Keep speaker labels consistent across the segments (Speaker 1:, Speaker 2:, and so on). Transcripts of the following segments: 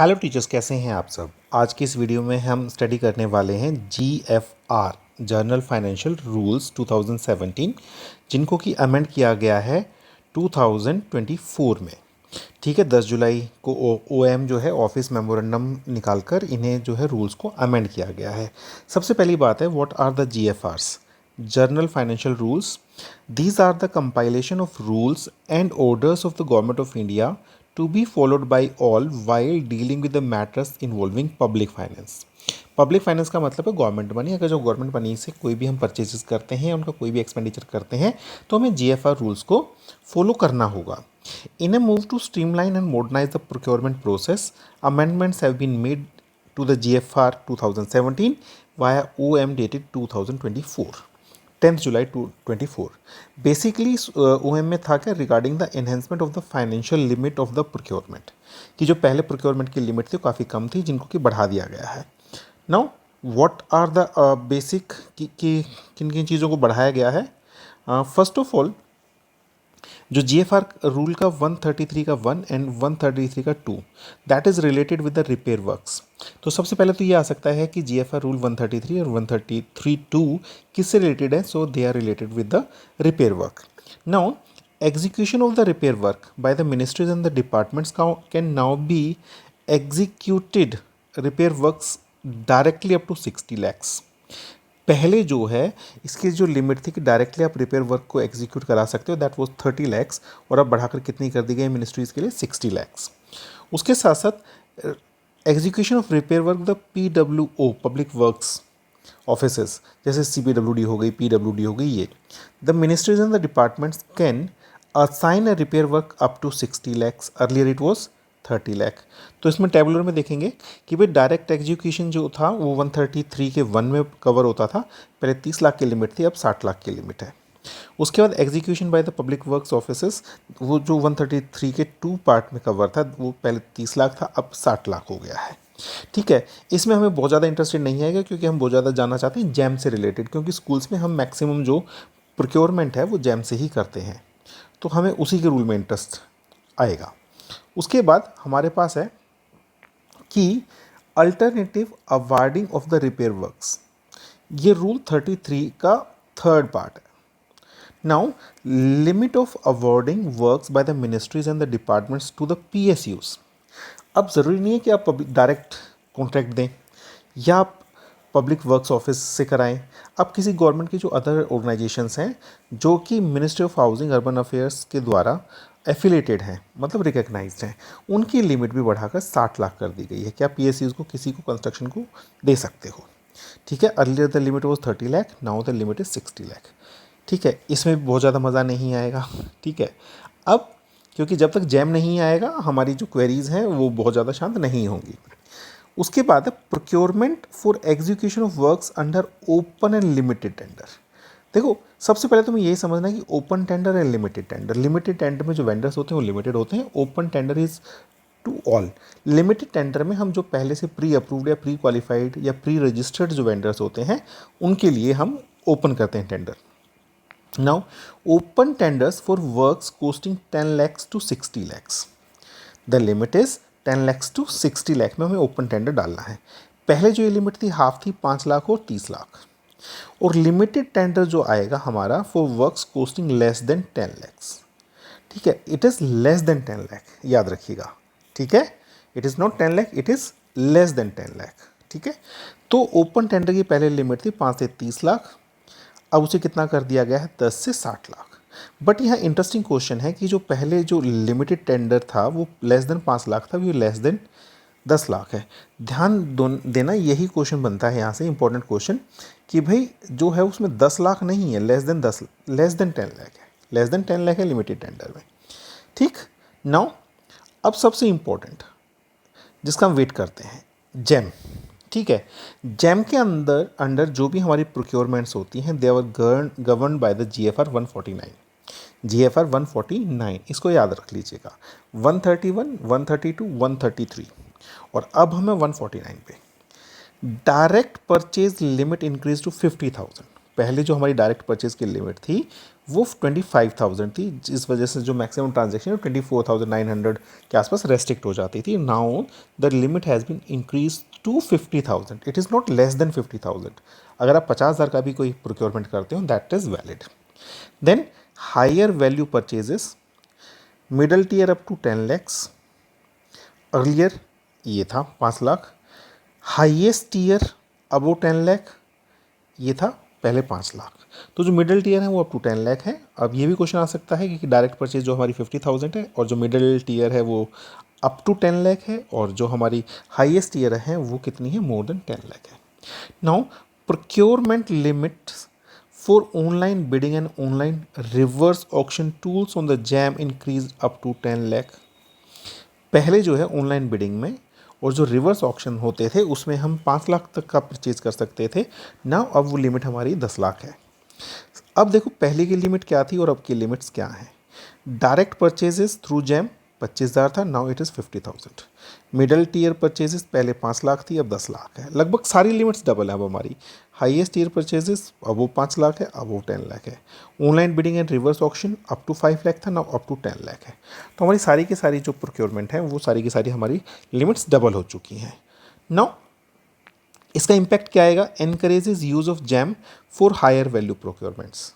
Speaker 1: Hello teachers, कैसे हैं आप सब। आज की इस वीडियो में हम स्टडी करने वाले हैं GFR जर्नल फाइनेंशियल रूल्स 2017, जिनको कि अमेंड किया गया है 2024 में। ठीक है, 10 जुलाई को OM जो है ऑफिस मेमोरेंडम निकालकर इन्हें जो है रूल्स को अमेंड किया गया है। सबसे पहली बात है, what are the GFRs? Journal Financial Rules. These are the compilation of rules and orders of the Government of India to be followed by all while dealing with the matters involving public finance. Public finance का मतलब है government money. अगर जो government money से कोई भी हम purchases करते हैं, उनका कोई भी एक्सपेंडिचर करते हैं, तो हमें GFR रूल्स को फॉलो करना होगा। In a move to streamline and modernize the procurement process, amendments have been made to the GFR 2017 via OM dated 2024, 10th July 2024। Basically OM में था क्या, regarding the enhancement of the financial limit of the procurement, कि जो पहले procurement की limit थी काफ़ी कम थी, जिनको कि बढ़ा दिया गया है। Now what are the basic कि किन किन चीज़ों को बढ़ाया गया है। फर्स्ट ऑफ ऑल, जो GFR रूल का 133 का 1 एंड 133 का 2, that is related with the repair works. तो सबसे पहले तो ये आ सकता है कि GFR रूल 133 और 133(2) किससे रिलेटेड है। So they are related with the repair work. Now execution of the repair work by the ministries and the departments can now be executed repair works directly up to 60 lakhs। पहले जो है इसकी जो limit थी कि directly आप repair work को execute करा सकते हो, दैट वाज 30 लैक्स, और अब बढ़ाकर कितनी कर दी गई मिनिस्ट्रीज़ के लिए, 60 लैक्स। उसके साथ साथ execution of repair work the PWO public works offices, जैसे CPWD हो गई, PWD हो गई, ये the ministries and the departments can assign a repair work up to 60 lakhs. Earlier it was 30 lakh. तो इसमें टेबुलर में देखेंगे कि भाई डायरेक्ट एग्जीक्यूशन जो था वो 133 के 1 में कवर होता था। पहले 30 लाख की लिमिट थी, अब 60 लाख की लिमिट है। उसके बाद execution by the public works offices, वो जो 133 के 2 पार्ट में कवर था, वो पहले 30 लाख था, अब 60 लाख हो गया है। ठीक है, इसमें हमें बहुत ज़्यादा इंटरेस्टेड नहीं आएगा, क्योंकि हम बहुत ज़्यादा जानना चाहते हैं जैम से रिलेटेड, क्योंकि स्कूल्स में हम मैक्सिमम जो प्रोक्योरमेंट है वो जैम से ही करते हैं, तो हमें उसी के रूल में इंटरेस्ट आएगा। उसके बाद हमारे पास है कि alternative awarding of the repair works, ये रूल 33 का थर्ड पार्ट है। Now limit of awarding works by the ministries and the departments to the PSUs। अब ज़रूरी नहीं है कि आप डायरेक्ट कॉन्ट्रैक्ट दें या आप पब्लिक वर्क्स ऑफिस से कराएं। अब किसी गवर्नमेंट की जो अदर ऑर्गेनाइजेशंस हैं जो कि ministry of housing urban affairs के द्वारा एफिलेटेड हैं, मतलब रिकग्नाइज्ड हैं, उनकी लिमिट भी बढ़ाकर 60 लाख कर दी गई है कि आप PSUs को किसी को कंस्ट्रक्शन को दे सकते हो। ठीक है, earlier the limit was 30 lakh, now the limit is 60 lakh. ठीक है, इसमें भी बहुत ज़्यादा मज़ा नहीं आएगा। ठीक है, अब क्योंकि जब तक जैम नहीं आएगा हमारी जो क्वेरीज़ हैं वो बहुत ज़्यादा शांत नहीं होंगी। उसके बाद है procurement for execution of works under open and limited tender. देखो, सबसे पहले तुम्हें यही समझना है कि open tender and limited tender. Limited tender में जो वेंडर्स होते हैं वो लिमिटेड होते हैं, open tender is to all. Limited tender में हम जो पहले से प्री अप्रूव्ड या प्री क्वालिफाइड या प्री रजिस्टर्ड जो वेंडर्स होते हैं उनके लिए हम ओपन करते हैं tender. Now open tenders for works costing 10 lakhs to 60 lakhs, the limit is 10 lakhs to 60 lakh में हमें ओपन टेंडर डालना है। पहले जो ये लिमिट थी हाफ थी, 5 लाख और 30 लाख। और लिमिटेड टेंडर जो आएगा हमारा for works costing less than 10 lakhs। ठीक है, it is less than 10 lakh, याद रखिएगा। ठीक है, it is not 10 lakh, it is less than 10 lakh. ठीक है, तो ओपन टेंडर की पहले लिमिट थी 5 से 30 लाख, अब उसे कितना कर दिया गया है, 10 से 60 लाख। बट यहाँ इंटरेस्टिंग क्वेश्चन है कि जो पहले जो लिमिटेड टेंडर था वो लेस देन 5 लाख था, वो लेस देन 10 लाख है। ध्यान देना, यही क्वेश्चन बनता है यहाँ से इंपॉर्टेंट क्वेश्चन, कि भाई जो है उसमें 10 लाख नहीं है, less than 10, less than 10 lakh है, लेस देन 10 लाख है लिमिटेड टेंडर में। ठीक, नाउ अब सबसे इंपॉर्टेंट जिसका हम वेट करते हैं, जैम। ठीक है, जैम के अंडर जो भी हमारी प्रोक्योरमेंट्स होती हैं they are govern by the GFR 149। GFR 149, इसको याद रख लीजिएगा। 131, 132, 133, और अब हमें 149 पे। Direct purchase limit increase to 50,000। पहले जो हमारी डायरेक्ट परचेज की लिमिट थी वो 25,000 थी, जिस वजह से जो मैक्सिमम ट्रांजेक्शन 24,900 के आसपास रेस्ट्रिक्ट हो जाती थी. Now the limit has been increase to 50,000. It is not less than 50,000. अगर आप 50,000 का भी कोई प्रोक्योरमेंट करते हो that is valid. Then higher value purchases, middle tier up to 10 lakhs. Earlier ये था 5 lakh. Highest tier above 10 lakh ये था पहले 5 लाख. तो जो मिडिल टीयर है वो अप टू 10 लाख है. अब ये भी क्वेश्चन आ सकता है कि डायरेक्ट परचेज जो हमारी 50,000 है और जो मिडिल टीयर है वो अप टू 10 लाख है, और जो हमारी हाईएस्ट टीयर है वो कितनी है, मोर देन 10 लाख है. Now procurement limits for online bidding and online reverse auction tools on the GeM increase up to 10 lakh. पहले जो है ऑनलाइन बिडिंग में और जो रिवर्स ऑक्शन होते थे उसमें हम 5 लाख तक का परचेज कर सकते थे. नाउ अब वो लिमिट हमारी 10 लाख है. अब देखो पहले की लिमिट क्या थी और अब की लिमिट्स क्या हैं. डायरेक्ट परचेजेस थ्रू जैम 25,000 था, now it is 50,000. Middle tier purchases पहले 5 लाख थी, अब 10 लाख है. लगभग सारी लिमिट्स डबल है अब हमारी. हाईएस्ट टीयर परचेजेस अब वो 5 लाख है, अब वो 10 लाख है. Online bidding and reverse auction up to 5 lakh था, नाउ अप टू 10 लाख है. तो हमारी सारी की सारी जो प्रोक्योरमेंट है वो सारी की सारी हमारी लिमिट्स डबल हो चुकी हैं. नाउ इसका इम्पैक्ट क्या आएगा, encourages use of GeM for higher value procurements.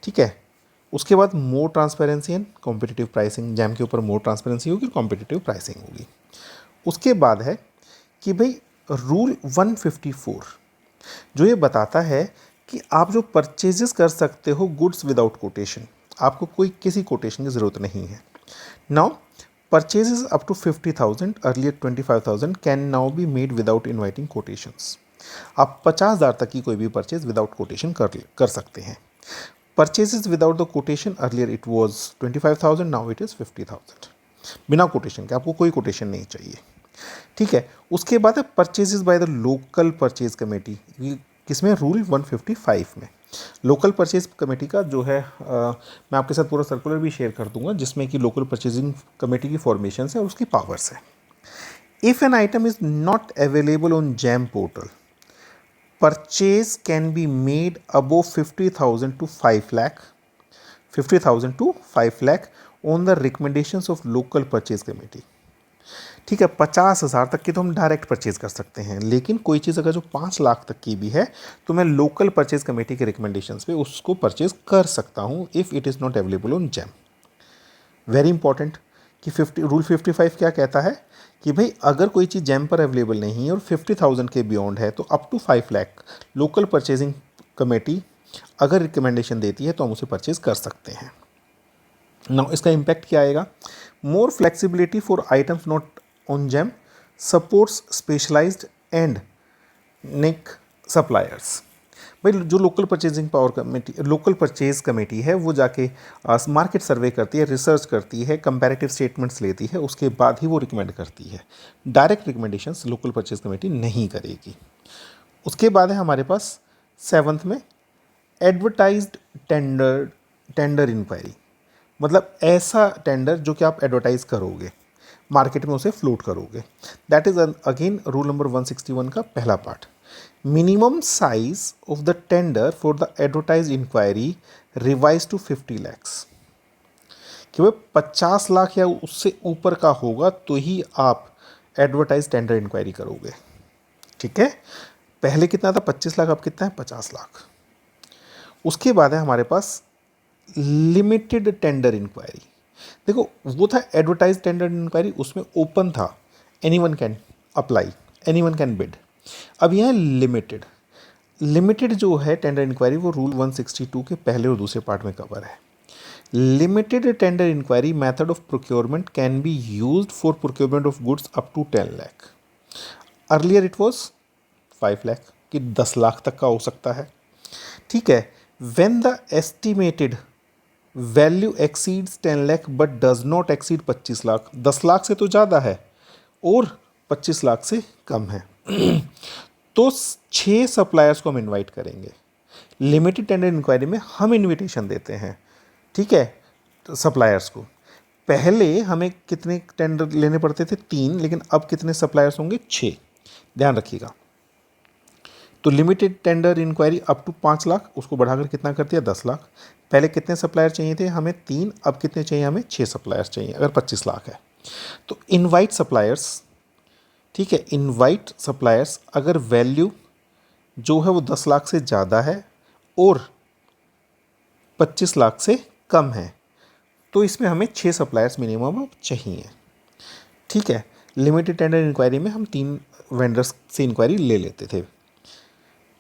Speaker 1: ठीक है. उसके बाद more transparency and competitive pricing. GeM के ऊपर मोर ट्रांसपेरेंसी होगी, कॉम्पिटिटिव प्राइसिंग होगी. उसके बाद है कि भाई रूल 154 जो ये बताता है कि आप जो परचेजेस कर सकते हो गुड्स विदाउट कोटेशन, आपको कोई किसी कोटेशन की ज़रूरत नहीं है. Now purchases up to 50,000, earlier 25,000 can now be made without inviting quotations. आप 50,000 तक की कोई भी परचेज विदाउट कोटेशन कर सकते हैं. Purchases without the quotation, earlier it was 25,000, now it is 50,000. बिना कोटेशन के, आपको कोई कोटेशन नहीं चाहिए. ठीक है. उसके बाद है purchases by the local purchase committee. किसमें, रूल 155 में. लोकल परचेज कमेटी का जो है मैं आपके साथ पूरा सर्कुलर भी शेयर कर दूंगा जिसमें कि लोकल परचेजिंग कमेटी की फॉर्मेशन है और उसकी पावर्स है. If an item is not available on GeM portal, purchase can be made above 50,000 to 5 lakh, 50,000 to 5 lakh on the recommendations of local purchase committee. ठीक है. 50,000 तक की तो हम डायरेक्ट परचेज कर सकते हैं, लेकिन कोई चीज़ अगर जो 5 लाख तक की भी है तो मैं लोकल परचेज कमेटी के रिकमेंडेशंस पे उसको परचेज कर सकता हूँ if it is not available on jam. Very important कि रूल 55 क्या कहता है कि भाई अगर कोई चीज़ जैम पर अवेलेबल नहीं है और 50,000 के बियॉन्ड है तो up to 5 lakh local purchasing committee अगर रिकमेंडेशन देती है तो हम उसे परचेज कर सकते हैं. नाउ इसका इम्पैक्ट क्या आएगा, more flexibility for items not on GeM, supports specialised and niche suppliers. भाई जो local purchasing power committee, local purchase committee है वो जाके मार्केट सर्वे करती है, रिसर्च करती है, कंपैरेटिव स्टेटमेंट्स लेती है, उसके बाद ही वो रिकमेंड करती है. Direct recommendations local purchase committee नहीं करेगी. उसके बाद है हमारे पास 7th में एडवर्टाइज्ड टेंडर इंक्वायरी. मतलब ऐसा टेंडर जो कि आप एडवर्टाइज करोगे, मार्केट में उसे फ्लोट करोगे. That is again rule number 161 का पहला part. Minimum size of the tender for the advertise inquiry revise to 50 lakhs. कि वह 50 लाख या उससे ऊपर का होगा तो ही आप एडवर्टाइज टेंडर इंक्वायरी करोगे. ठीक है. पहले कितना था, 25 लाख, अब कितना है, 50 लाख. उसके बाद है हमारे पास लिमिटेड टेंडर इंक्वायरी. देखो वो था एडवर्टाइज टेंडर इंक्वायरी, उसमें ओपन था, anyone can apply, anyone can bid. अब यह है लिमिटेड. लिमिटेड जो है टेंडर इंक्वायरी वो रूल 162 के पहले और दूसरे पार्ट में कवर है. Limited tender inquiry method of procurement can be used for procurement of goods up to 10 lakh. Earlier it was 5 lakh, कि 10 लाख तक का हो सकता है. ठीक है. When the estimated value exceeds 10 lakh but does not exceed 25 lakh. 10 lakh से तो ज़्यादा है और 25 लाख से कम है तो 6 सप्लायर्स को हम इनवाइट करेंगे. लिमिटेड टेंडर इंक्वायरी में हम इनविटेशन देते हैं. ठीक है. तो सप्लायर्स को पहले हमें कितने टेंडर लेने पड़ते थे, 3, लेकिन अब कितने सप्लायर्स होंगे, 6. ध्यान रखिएगा. तो limited tender inquiry up to 5 lakh, उसको बढ़ाकर कितना कर दिया, 10 लाख. पहले कितने सप्लायर चाहिए थे हमें 3, अब कितने चाहिए हमें 6 सप्लायर्स चाहिए अगर 25 लाख है। तो इनवाइट सप्लायर्स, ठीक है, इनवाइट सप्लायर्स अगर वैल्यू जो है वो 10 लाख से ज़्यादा है और 25 लाख से कम है तो इसमें हमें 6 सप्लायर्स मिनिमम अब चाहिए। ठीक है, लिमिटेड टेंडर इंक्वायरी में हम 3 वेंडर्स से इंक्वायरी ले लेते थे।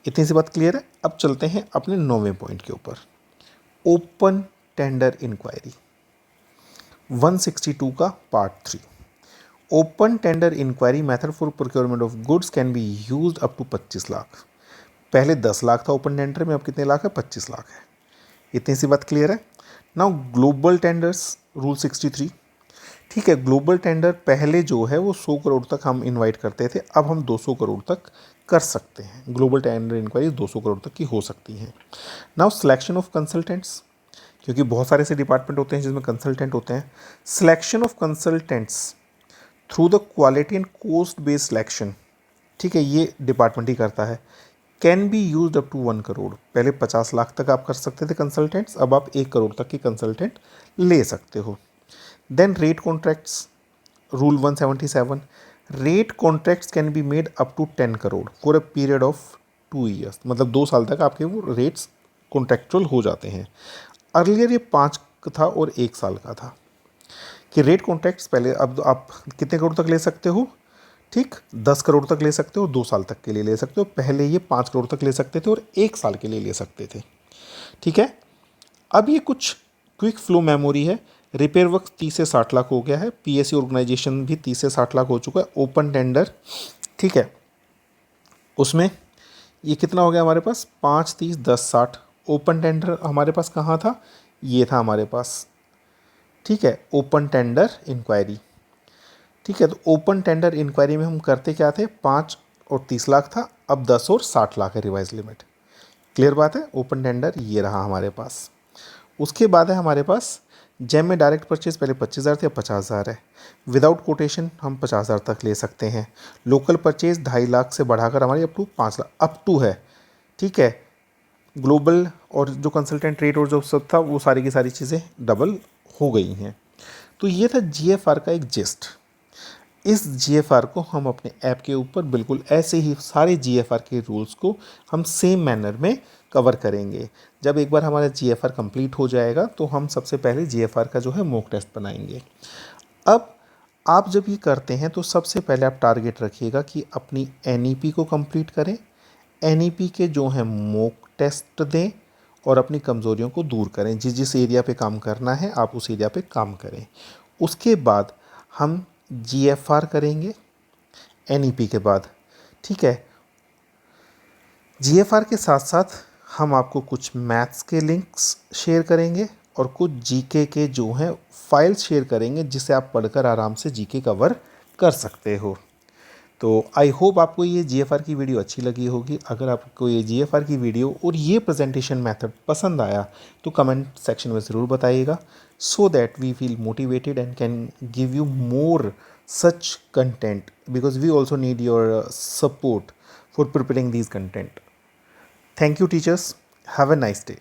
Speaker 1: इतनी सी बात क्लियर है। अब चलते हैं अपने 9वें पॉइंट के ऊपर, ओपन टेंडर इंक्वायरी 162 का part 3। Open tender inquiry method for procurement of goods can be used up to 25 lakh. पहले 10 लाख था ओपन टेंडर में, अब कितने लाख है, 25 लाख है। इतनी सी बात क्लियर है। नाउ ग्लोबल टेंडर्स रूल 63, ठीक है, ग्लोबल टेंडर पहले जो है वो 100 करोड़ तक हम इनवाइट करते थे, अब हम 200 करोड़ तक कर सकते हैं। ग्लोबल टेंडर इंक्वायरी 200 करोड़ तक की हो सकती है। नाउ सिलेक्शन ऑफ कंसल्टेंट्स, क्योंकि बहुत सारे ऐसे डिपार्टमेंट होते हैं जिसमें कंसल्टेंट होते हैं। Selection of consultants through the quality and cost based selection, ठीक है, ये डिपार्टमेंट ही करता है। Can be use up to 1 crore. पहले 50 लाख तक आप कर सकते थे कंसल्टेंट्स, अब आप 1 करोड़ तक के कंसल्टेंट ले सकते हो। Then rate contracts rule 177, rate contracts can be made up to 10 crore for a period of 2 years, मतलब 2 साल तक आपके वो रेट्स कॉन्ट्रैक्चुअल हो जाते हैं। अर्लियर ये 5 था और 1 साल का था कि रेट कॉन्ट्रैक्ट्स पहले, अब आप कितने करोड़ तक ले सकते हो, ठीक, 10 करोड़ तक ले सकते हो, 2 साल तक के लिए ले सकते हो। पहले ये 5 करोड़ तक ले सकते थे और 1 साल के लिए ले सकते थे। ठीक है, अब ये कुछ क्विक फ्लो मेमोरी है। रिपेयर वर्क 30 से 60 लाख हो गया है। पीएससी ऑर्गेनाइजेशन भी 30 से 60 लाख हो चुका है। ओपन टेंडर, ठीक है, उसमें ये कितना हो गया हमारे पास, 5, 30, 10, 60। ओपन टेंडर हमारे पास कहाँ था, ये था हमारे पास, ठीक है, ओपन टेंडर इंक्वायरी। ठीक है, तो ओपन टेंडर इंक्वायरी में हम करते क्या थे, 5 और 30 लाख था, अब 10 और 60 लाख है रिवाइज लिमिट। क्लियर बात है। ओपन टेंडर ये रहा हमारे पास। उसके बाद है हमारे पास जेम में डायरेक्ट परचेज, पहले 25,000 थे, अब 50,000 है। विदाउट कोटेशन हम 50,000 तक ले सकते हैं। लोकल परचेज 2.5 लाख से बढ़ाकर हमारी up to 5 lakh up to है। ठीक है, ग्लोबल और जो कंसल्टेंट रेट और जो सब था वो सारी की सारी चीज़ें डबल हो गई हैं। तो ये था जीएफआर का एक जिस्ट। इस जीएफआर को हम अपने ऐप के ऊपर बिल्कुल ऐसे ही सारे जीएफआर के रूल्स को हम सेम मैनर में कवर करेंगे। जब एक बार हमारा जीएफआर कंप्लीट हो जाएगा तो हम सबसे पहले जीएफआर का जो है मॉक टेस्ट बनाएंगे। अब आप जब ये करते हैं तो सबसे पहले आप टारगेट रखिएगा कि अपनी एनईपी को कंप्लीट करें, एनईपी के जो है मॉक टेस्ट दें और अपनी कमज़ोरियों को दूर करें। जिस जिस एरिया पे काम करना है आप उस एरिया पे काम करें। उसके बाद हम जीएफआर करेंगे एनईपी के बाद। ठीक है, जीएफआर के साथ साथ हम आपको कुछ मैथ्स के लिंक्स शेयर करेंगे और कुछ जीके के जो हैं फाइल्स शेयर करेंगे जिसे आप पढ़कर आराम से जीके कवर कर सकते हो। तो आई होप आपको ये जीएफआर की वीडियो अच्छी लगी होगी। अगर आपको ये जीएफआर की वीडियो और ये प्रेजेंटेशन मेथड पसंद आया तो कमेंट सेक्शन में ज़रूर बताइएगा, so that we feel motivated and can give you more such content, because we also need your support for preparing these content. Thank you teachers, have a nice day.